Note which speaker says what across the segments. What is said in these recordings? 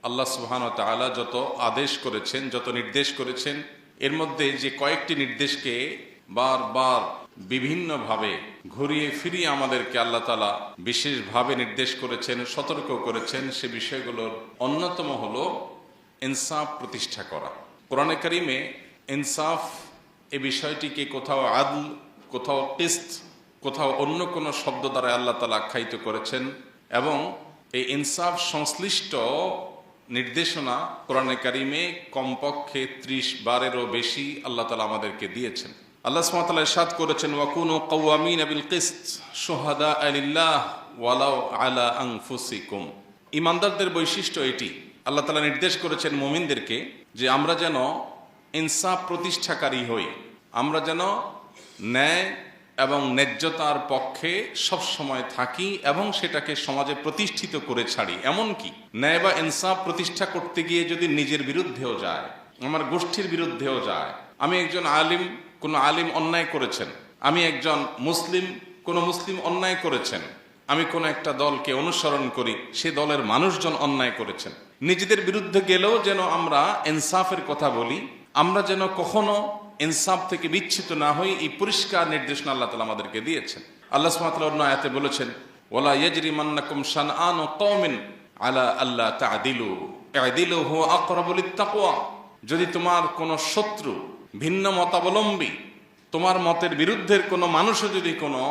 Speaker 1: আল্লাহ সুবহানাহু ওয়া তাআলা যত আদেশ করেছেন, যত নির্দেশ করেছেন, এর মধ্যে যে কয়েকটি নির্দেশকে বারবার বিভিন্নভাবে ঘুরিয়ে ফিরিয়ে আমাদেরকে আল্লাহ তাআলা বিশেষভাবে নির্দেশ করেছেন, সতর্ক করেছেন, সে বিষয়গুলোর অন্যতম হলো ইনসাফ প্রতিষ্ঠা করা। কোরআনে কারিমে ইনসাফ এই বিষয়টিকে কোথাও আদল, কোথাও কিসত, কোথাও অন্য কোনো শব্দ দ্বারা আল্লাহ তাআলা আখ্যায়িত করেছেন এবং এই ইনসাফ সংশ্লিষ্ট নির্দেশনা কোরআনে কারিমে কমপক্ষে 30 বারেরও বেশি আল্লাহ তাআলা আমাদেরকে দিয়েছেন। আল্লাহ সুবহানাহু ওয়া তাআলা ইরশাদ করেছেন, ওয়াকুনু কাওয়ামিনা বিল কিসত শুহাদাআ লিল্লাহ ওয়ালাউ আলা আনফুসিকুম। ঈমানদারদের বৈশিষ্ট্য এটি। আল্লাহ তাআলা নির্দেশ করেছেন মুমিনদেরকে যে আমরা যেন ইনসাফ প্রতিষ্ঠাকারী হই, আমরা যেন ন্যায় এবং ন্যায্যতার পক্ষে সব সময় থাকি এবং সেটাকে সমাজে প্রতিষ্ঠিত করে ছাড়ি। এমনকি ন্যায় বা ইনসাফ প্রতিষ্ঠা করতে গিয়ে যদি নিজের বিরুদ্ধেও যায়, আমার গোষ্ঠীর বিরুদ্ধেও যায়, আমি একজন আলিম, কোনো আলিম অন্যায় করেছেন, আমি একজন মুসলিম, কোনো মুসলিম অন্যায় করেছেন, আমি কোনো একটা দলকে অনুসরণ করি, সে দলের মানুষজন অন্যায় করেছেন, নিজেদের বিরুদ্ধে গেলেও যেন আমরা ইনসাফের কথা বলি, আমরা যেন কখনো ইনসাফ থেকে বিচ্ছিত না হই, এই পরিষ্কার নির্দেশনা আল্লাহ তাআলা আমাদেরকে দিয়েছেন। আল্লাহ সুবহানাহু ওয়া তাআলা অন্য আয়াতে বলেছেন, ওয়ালা ইয়াজরিমান্নাকুম শানআনু কওমিন আলা আল্লা তা'দিলু ই'দিলু হুয়া আকরাবু লিত-তাকওয়া। যদি তোমার কোনো শত্রু, ভিন্ন মতাবলম্বী, তোমার মতের বিরুদ্ধের কোনো মানুষও যদি কোনো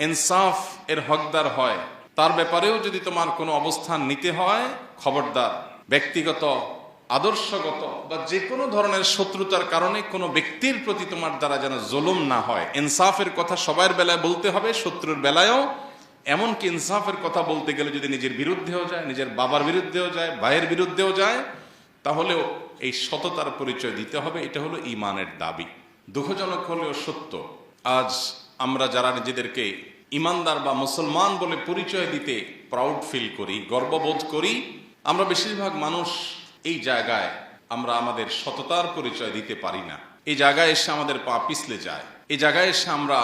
Speaker 1: ইনসাফ এর হকদার হয়, তার ব্যাপারেও যদি তোমার কোনো অবস্থান নিতে হয়, খবরদার ব্যক্তিগত, আদর্শগত বা যে কোনো ধরনের শত্রুতার কারণে কোনো ব্যক্তির প্রতি তোমার দ্বারা যেন জুলুম না হয়। ইনসাফের কথা সবার বেলায় বলতে হবে, শত্রুর বেলায়ও। এমনকি ইনসাফের কথা বলতে গেলে যদি নিজের বিরুদ্ধেও যায়, নিজের বাবার বিরুদ্ধেও যায়, ভাইয়ের বিরুদ্ধেও যায়, তাহলেও এই সততার পরিচয় দিতে হবে। এটা হলো ঈমানের দাবি। দুঃখজনক হলেও সত্য, আজ আমরা যারা নিজেদেরকে ঈমানদার বা মুসলমান বলে পরিচয় দিতে প্রাউড ফিল করি, গর্ববোধ করি, আমরা বেশিরভাগ মানুষ এই জায়গায় আমরা আমাদের সততার পরিচয় দিতে পারি না। এই জায়গায় এসে আমাদের পা পিছলে যায়, এই জায়গায় এসে আমরা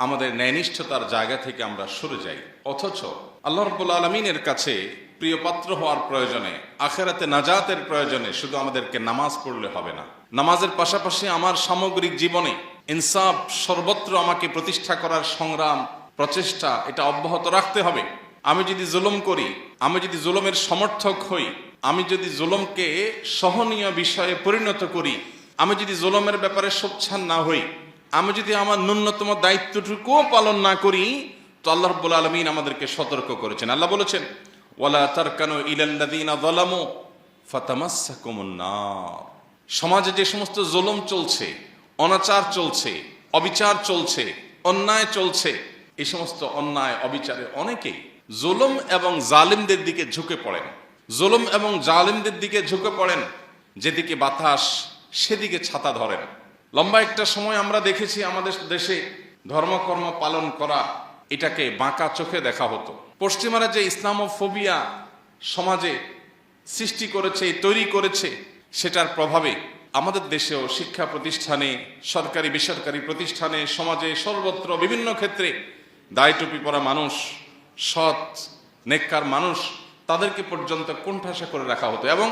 Speaker 1: আমাদের ন্যায়নিষ্ঠতার জায়গা থেকে আমরা সরে যাই। অথচ আল্লাহ রাব্বুল আলামিনের কাছে প্রিয় পাত্র হওয়ার প্রয়োজনে, আখিরাতে নাজাতের প্রয়োজনে শুধু আমাদেরকে নামাজ পড়লে হবে না, নামাজের পাশাপাশি আমার সামগ্রিক জীবনে ইনসাফ সর্বত্র আমাকে প্রতিষ্ঠা করার সংগ্রাম, প্রচেষ্টা, এটা অব্যাহত রাখতে হবে। আমি যদি জুলুম করি, আমি যদি জুলুমের সমর্থক হই, আমি যদি জুলুমকে সহনীয় বিষয়ে পরিণত করি, আমি যদি জুলুমের ব্যাপারে সোচ্চার না হই, আমি যদি আমার ন্যূনতম দায়িত্বটুকুও পালন না করি, তো আল্লাহ রাব্বুল আলামিন আমাদেরকে সতর্ক করেছেন। আল্লাহ বলেছেন, ওয়ালা তারকানু ইলাল্লাযীনা যালামু ফাতামাসসাকুমুন নার। সমাজে যে সমস্ত জুলুম চলছে, অনাচার চলছে, অবিচার চলছে, অন্যায় চলছে, এই সমস্ত অন্যায় অবিচারে অনেকেই জুলুম এবং জালিমদের দিকে ঝুঁকে পড়েন, জুলুম এবং জালিমদের দিকে ঝুঁকে পড়েন, যেদিকে বাতাস সেদিকে ছাতা ধরেন। লম্বা একটা সময় আমরা দেখেছি আমাদের দেশে ধর্মকর্ম পালন করা এটাকে বাঁকা চোখে দেখা হতো। পশ্চিমারা যে ইসলামোফোবিয়া সমাজে সৃষ্টি করেছে, তৈরি করেছে, সেটার প্রভাবে আমাদের দেশেও শিক্ষা প্রতিষ্ঠানে, সরকারি বেসরকারি প্রতিষ্ঠানে, সমাজে সর্বত্র বিভিন্ন ক্ষেত্রে দায় টুপি পরা মানুষ, সৎ নেককার মানুষ, তাদেরকে পর্যন্ত কোণঠাসা করে রাখা হতো এবং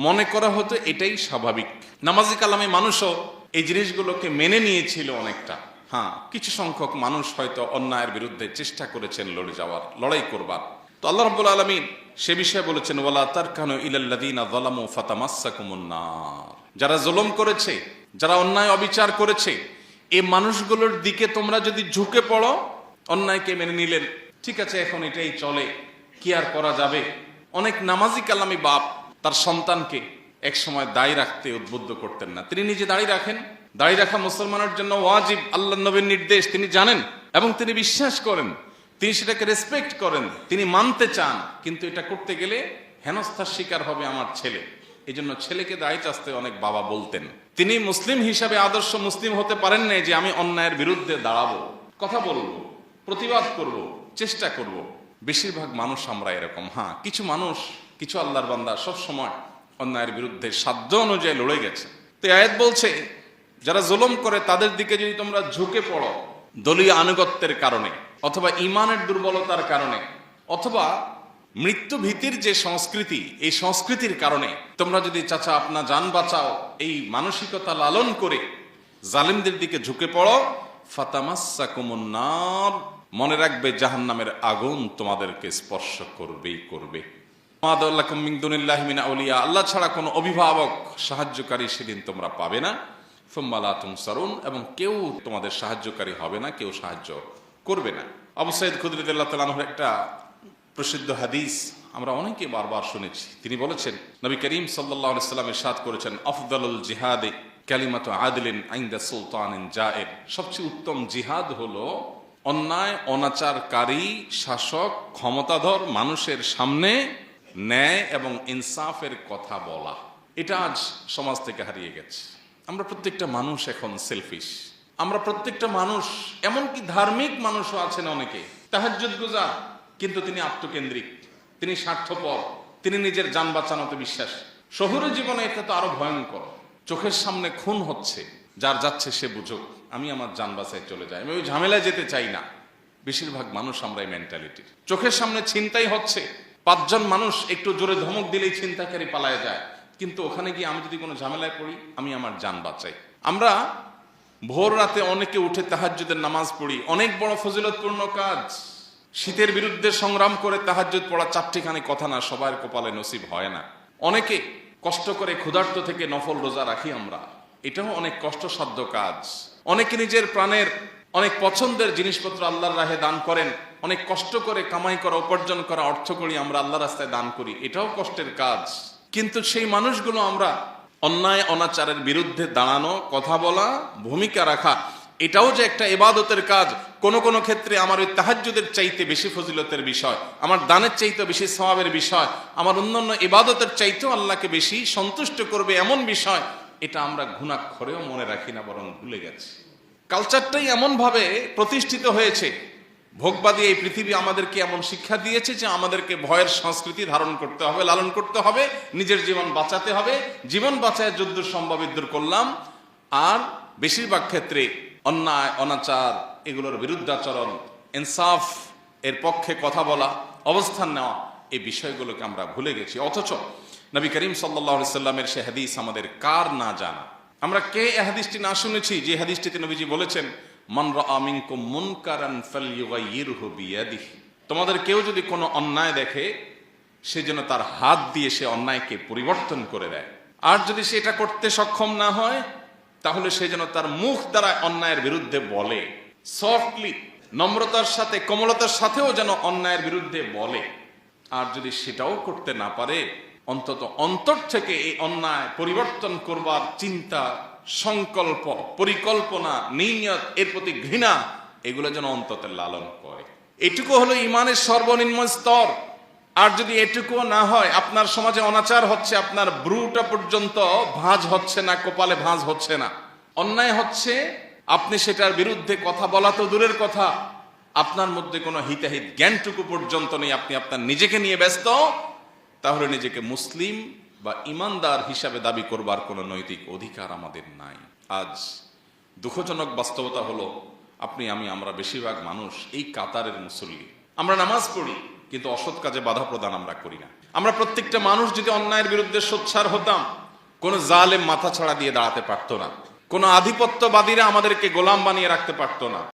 Speaker 1: মনে করা হতো এটাই স্বাভাবিক। নামাজি কালামে মানুষও এই জিনিসগুলোকে মেনে নিয়েছিল অনেকটা। হ্যাঁ, কিছু সংখ্যক মানুষ হয়তো অন্যায়ের বিরুদ্ধে চেষ্টা করেছেন লড়ে যাওয়ার, লড়াই করবার। তো আল্লাহ রাব্বুল আলামিন সে বিষয়ে বলেছেন, ওয়ালা তারকানু ইলাল্লাযীনা যালামু ফাতামাসসাকুমুন নার। যারা জুলুম করেছে, যারা অন্যায় অবিচার করেছে, এই মানুষগুলোর দিকে তোমরা যদি ঝুঁকে পড়ো, অন্যায়কে মেনে নিলেন, ঠিক আছে এখন এটাই চলে, কি আর করা যাবে। অনেক নামাজি কালামি বাপ তার সন্তানকে এক সময় দাড়ি রাখতে উদ্বুদ্ধ করতেন না। তিনি নিজে দাড়ি রাখেন, দাড়ি রাখা মুসলমানের জন্য ওয়াজিব, আল্লাহর নবীর নির্দেশ তিনি জানেন এবং তিনি বিশ্বাস করেন, তিনি সেটাকে রেসপেক্ট করেন, তিনি মানতে চান। কিন্তু এটা করতে গেলে হেনস্থার শিকার হবে আমার ছেলে, এই জন্য ছেলেকে দাড়ি চাচতে অনেক বাবা বলতেন। তিনি মুসলিম হিসাবে আদর্শ মুসলিম হতে পারেন নাই যে আমি অন্যায়ের বিরুদ্ধে দাঁড়াবো, কথা বলবো, প্রতিবাদ করব, চেষ্টা করব। বেশিরভাগ মানুষ আমরা এরকম। হ্যাঁ, কিছু মানুষ, কিছু আল্লাহর বান্দা সব সময় অন্যায়ের বিরুদ্ধে সাধ্য অনুযায়ী লড়ে গেছে। তো আয়াত বলছে, যারা জুলুম করে তাদের দিকে যদি তোমরা ঝুঁকে পড়ো দলীয় আনুগত্যের কারণে, অথবা ঈমানের দুর্বলতার কারণে, অথবা মৃত্যু ভীতির যে সংস্কৃতি, এই সংস্কৃতির কারণে তোমরা যদি চাচা আপনা জান বাঁচাও এই মানসিকতা লালন করে জালিমদের দিকে ঝুঁকে পড়ো, ফাতামাসসাকুমুন নার, মনে রাখবে জাহান্নামের আগুন তোমাদেরকে স্পর্শ করবেই করবে। মাদাল্লাকুম মিন দুনিল্লাহি মিন আউলিয়া, আল্লাহ ছাড়া কোনো অভিভাবক সাহায্যকারী সেদিন তোমরা পাবে না। সুম্মা লা তুনসারুন, এবং কেউ তোমাদের সাহায্যকারী হবে না, কেউ সাহায্য করবে না। আবু সাঈদ খুদরী রাদিয়াল্লাহু তাআলা আনহুর একটা প্রসিদ্ধ হাদিস আমরা অনেকে বারবার শুনেছি। তিনি বলেছেন, নবী করিম সাল্লাল্লাহু আলাইহি ওয়াসাল্লাম ইরশাদ করেছেন, আফদালুল জিহাদে কালিমাতু আদলিন ইনদা সুলতানিন জায়ের, সবচেয়ে উত্তম জিহাদ হলো অন্যায় অনাচারকারী শাসক ক্ষমতাধর মানুষের সামনে ন্যায় এবং ইনসাফের কথা বলা। এটা আজ সমাজ থেকে হারিয়ে গেছে। আমরা প্রত্যেকটা মানুষ এখন সেলফিশ। আমরা প্রত্যেকটা মানুষ, এমনকি ধার্মিক মানুষও আছেন অনেকে তাহাজ্জুদ গুজার, কিন্তু তিনি আত্মকেন্দ্রিক, তিনি স্বার্থপর, তিনি নিজের জান বাঁচানোতে বিশ্বাসী। শহুরে জীবনে এটা তো আরো ভয়ঙ্কর। চোখের সামনে খুন হচ্ছে, যার যাচ্ছে সে বুঝুক, আমি আমার জান বাঁচায় চলে যাই, আমি ওই ঝামেলায় যেতে চাই না। বেশিরভাগ মানুষ আমরা এই মেন্টালিটির। চোখের সামনে ছিনতাই হচ্ছে, 5 জন মানুষ একটু জোরে ধমক দিলেই ছিনতাইকারী পালায় যায়, কিন্তু ওখানে গিয়ে আমি যদি কোনো ঝামেলায় পড়ি, আমি আমার জান বাঁচাই। আমরা ভোর রাতে অনেকে উঠে তাহাজ্জুদের নামাজ পড়ি, অনেক বড় ফজিলতপূর্ণ কাজ। শীতের বিরুদ্ধে সংগ্রাম করে তাহাজ্জুদ পড়া 4টিখানি কথা না, সবার কপালে নসিব হয় না। অনেকে কষ্ট করে ক্ষুধার্ত থেকে নফল রোজা রাখি আমরা, এটাও অনেক কষ্টসাধ্য কাজ। অনেকে নিজের প্রাণের অনেক পছন্দের জিনিসপত্র আল্লাহর রাহে দান করেন, অনেক কষ্ট করে কামাই করা উপার্জন করা অর্থ করি আমরা আল্লাহর রাস্তায় দান করি, এটাও কষ্টের কাজ। কিন্তু সেই মানুষগুলো আমরা অন্যায় অনাচারের বিরুদ্ধে দাঁড়ানো, কথা বলা, ভূমিকা রাখা, এটাও যে একটা ইবাদতের কাজ। কোন কোন ক্ষেত্রে আমার ওই তাহাজ্জুদের চাইতে বেশি ফজিলতের বিষয়, আমার দানের চাইতে বেশি সওয়াবের বিষয়, আমার অন্যান্য ইবাদতের চাইতেও আল্লাহকে বেশি সন্তুষ্ট করবে এমন বিষয়, এটা আমরা ঘুণাক্ষরেও মনে রাখি না, বরং ভুলে গেছি। কালচারটাই এমন ভাবে প্রতিষ্ঠিত হয়েছে, ভোগবাদী এই পৃথিবী আমাদেরকে এমন শিক্ষা দিয়েছে যে আমাদেরকে ভয়ের সংস্কৃতি ধারণ করতে হবে, লালন করতে হবে, নিজের জীবন বাঁচাতে হবে। জীবন বাঁচায় যদ্দূর সম্ভব ইদ্দূর করলাম। আর বেশিরভাগ ক্ষেত্রে অন্যায় অনাচার এগুলোর বিরুদ্ধাচরণ, ইনসাফ এর পক্ষে কথা বলা, অবস্থান নেওয়া, এই বিষয়গুলোকে আমরা ভুলে গেছি। অথচ নবী করিম সাল্লাল্লাহু আলাইহি সাল্লামের সে হাদিস আমাদের কার না জানা। আমরা কে এই হাদিসটি না শুনেছি, যে হাদিসটিতে নবীজি বলেছেন, মান রাআ মিনকুম মুনকারান ফালইয়ুগাইয়িরহু বিয়াদিহি, তোমাদের কেউ যদি কোনো অন্যায় দেখে, সে যেন তার হাত দিয়ে সে অন্যায়কে পরিবর্তন করে দেয়। আর যদি সেটা করতে সক্ষম না হয়, তাহলে সে যেন তার মুখ দ্বারা অন্যায়ের বিরুদ্ধে বলে, সফটলি, নম্রতার সাথে, কোমলতার সাথেও যেন অন্যায়ের বিরুদ্ধে বলে। আর যদি সেটাও করতে না পারে, অন্তত অন্তর থেকে এই অন্যায় পরিবর্তন করবার চিন্তা, সংকল্প, পরিকল্পনা, নিয়ত, এর প্রতি ঘৃণা, এগুলো যেন অন্তত লালন করে। এটুকু হলো ইমানের সর্বনিম্ন স্তর। আর যদি এটুকুও না হয়, আপনার সমাজে অনাচার হচ্ছে, আপনার ব্রুটা পর্যন্ত ভাঁজ হচ্ছে না, কপালে ভাঁজ হচ্ছে না, অন্যায় হচ্ছে, আপনি সেটার বিরুদ্ধে কথা বলা তো দূরের কথা, আপনার মধ্যে কোনো হিতাহিত জ্ঞানটুকু পর্যন্ত নেই, আপনি আপনার নিজেকে নিয়ে ব্যস্ত, তাহলে নিজেকে মুসলিম বা ইমানদার হিসাবে দাবি করবার কোনো নৈতিক অধিকার আমাদের নাই। আজ দুঃখজনক বাস্তবতা হলো, আপনি আমি আমরা বেশিরভাগ মানুষ এই কাতারের মুসল্লি। আমরা নামাজ পড়ি, কিন্তু অসৎ কাজে বাধা প্রদান আমরা করি না। আমরা প্রত্যেকটা মানুষ যদি অন্যায়ের বিরুদ্ধে সোচ্চার হতাম, কোনো জালেম মাথা ছাড়া দিয়ে দাঁড়াতে পারতো না, কোনো আধিপত্যবাদীরা আমাদেরকে গোলাম বানিয়ে রাখতে পারতো না।